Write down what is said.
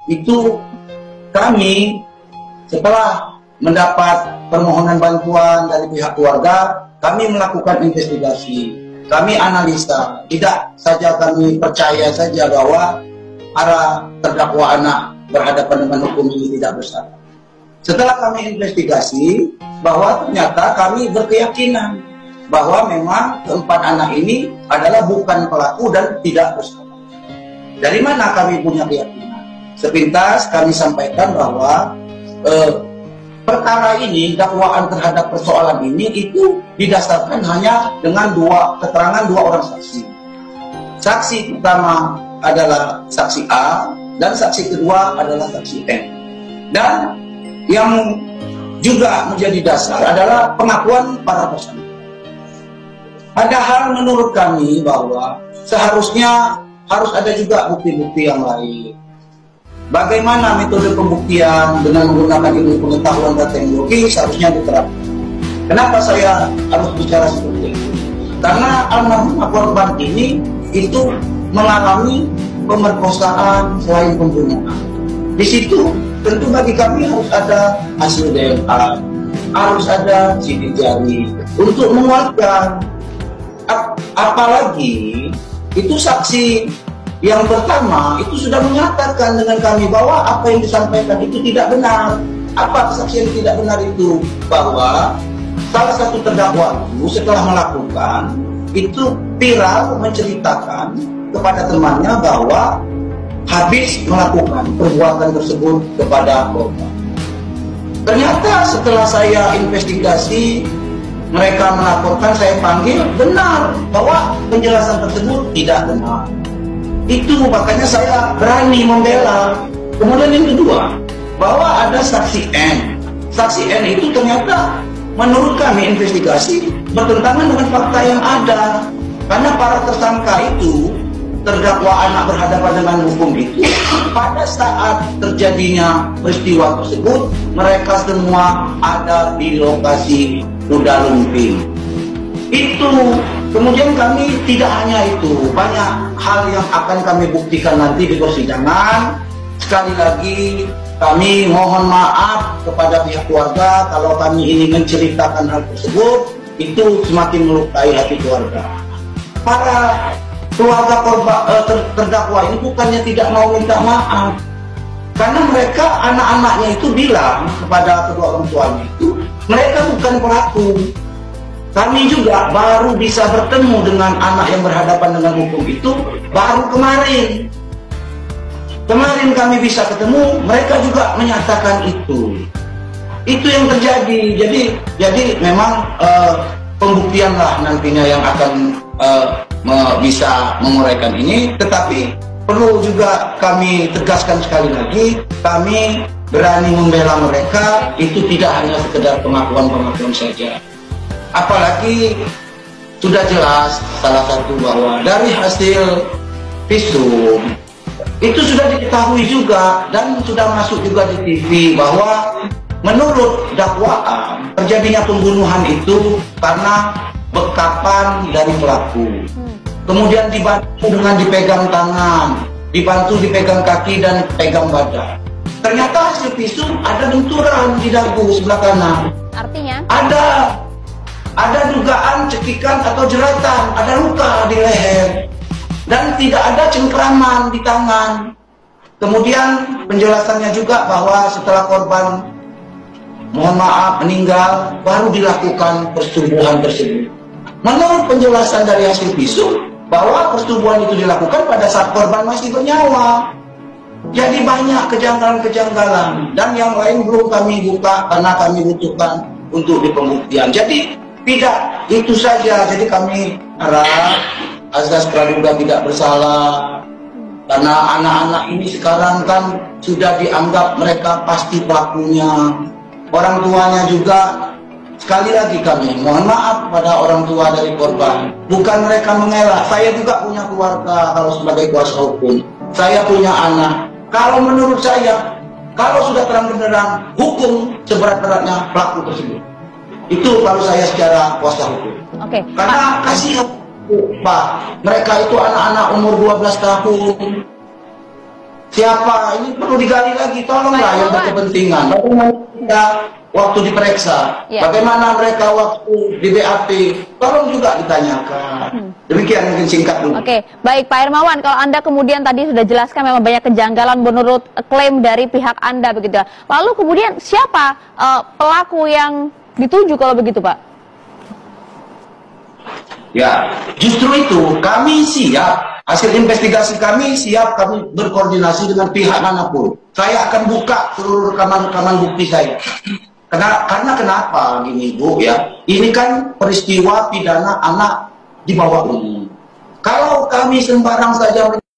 itu kami setelah mendapat permohonan bantuan dari pihak keluarga, kami melakukan investigasi, kami analisa. Tidak saja kami percaya saja bahwa para terdakwa anak berhadapan dengan hukum ini tidak bersalah. Setelah kami investigasi, bahwa ternyata kami berkeyakinan bahwa memang keempat anak ini adalah bukan pelaku dan tidak bersalah. Dari mana kami punya keyakinan? Sepintas kami sampaikan bahwa perkara ini, dakwaan terhadap persoalan ini itu didasarkan hanya dengan keterangan dua orang saksi. Saksi pertama adalah saksi A dan saksi kedua adalah saksi N. Dan yang juga menjadi dasar adalah pengakuan para tersangka. Padahal menurut kami bahwa seharusnya harus ada juga bukti-bukti yang lain. Bagaimana metode pembuktian dengan menggunakan ilmu pengetahuan dan teknologi seharusnya diterapkan. Kenapa saya harus bicara seperti itu? Karena almarhum korban ini itu mengalami pemerkosaan selain pembunuhan. Di situ tentu bagi kami harus ada hasil DNA, harus ada sidik jari untuk menguatkan. Apalagi itu saksi yang pertama itu sudah menyatakan dengan kami bahwa apa yang disampaikan itu tidak benar. Apa kesaksian yang tidak benar itu? Bahwa salah satu terdakwa itu setelah melakukan itu viral menceritakan kepada temannya bahwa habis melakukan perbuatan tersebut kepada korban. Ternyata setelah saya investigasi, mereka melaporkan, saya panggil, benar bahwa penjelasan tersebut tidak benar. Itu makanya saya berani membela. Kemudian yang kedua, bahwa ada saksi N. Saksi N itu ternyata menurut kami investigasi bertentangan dengan fakta yang ada. Karena para tersangka itu, terdakwa anak berhadapan dengan hukum itu, pada saat terjadinya peristiwa tersebut, mereka semua ada di lokasi Kuda Lumping. Itu kemudian kami tidak hanya itu, banyak hal yang akan kami buktikan nanti di persidangan. Sekali lagi kami mohon maaf kepada pihak keluarga kalau kami ini menceritakan hal tersebut, itu semakin melukai hati keluarga. Para keluarga korban terdakwa ini bukannya tidak mau minta maaf, karena mereka anak-anaknya itu bilang kepada kedua orang tuanya itu mereka bukan pelaku. Kami juga baru bisa bertemu dengan anak yang berhadapan dengan hukum itu baru kemarin. Kemarin kami bisa ketemu, mereka juga menyatakan itu. Itu yang terjadi. Jadi memang pembuktian lah nantinya yang akan bisa menguraikan ini. Tetapi perlu juga kami tegaskan sekali lagi, kami berani membela mereka, itu tidak hanya sekedar pengakuan-pengakuan saja. Apalagi sudah jelas salah satu bahwa dari hasil visum itu sudah diketahui juga dan sudah masuk juga di TV bahwa menurut dakwaan terjadinya pembunuhan itu karena bekapan dari pelaku. Kemudian dibantu dengan dipegang tangan, dibantu dipegang kaki dan pegang badan. Ternyata hasil visum ada benturan di dagu sebelah kanan. Artinya? Ada dugaan cekikan atau jeratan, ada luka di leher, dan tidak ada cengkraman di tangan. Kemudian penjelasannya juga bahwa setelah korban mohon maaf meninggal, baru dilakukan persetubuhan tersebut. Menurut penjelasan dari hasil visum, bahwa persetubuhan itu dilakukan pada saat korban masih bernyawa. Jadi banyak kejanggalan-kejanggalan, dan yang lain belum kami buka karena kami butuhkan untuk di pembuktian. Jadi tidak itu saja. Jadi kami harap azas praduga tidak bersalah, karena anak-anak ini sekarang kan sudah dianggap mereka pasti pelakunya. Orang tuanya juga, sekali lagi kami mohon maaf pada orang tua dari korban, bukan mereka mengelak. Saya juga punya keluarga, kalau sebagai kuasa hukum saya punya anak. Kalau menurut saya, kalau sudah terang benderang hukum seberat-beratnya pelaku tersebut. Itu kalau saya secara kuasa hukum. Oke. Karena kasihan, Pak, mereka itu anak-anak umur 12 tahun. siapa ini perlu digali lagi, tolonglah yang berkepentingan. Bagaimana kita waktu diperiksa, bagaimana mereka waktu di BAP, tolong juga ditanyakan. Demikian mungkin singkat dulu. Oke, baik Pak Hermawan, kalau Anda kemudian tadi sudah jelaskan memang banyak kejanggalan menurut klaim dari pihak Anda begitu. Lalu kemudian siapa pelaku yang dituju kalau begitu Pak? Ya, justru itu kami siap, hasil investigasi kami siap, kami berkoordinasi dengan pihak manapun. Saya akan buka seluruh rekaman-rekaman bukti saya. Karena kenapa gini Bu ya, ini kan peristiwa pidana anak di bawah umur. Kalau kami sembarang saja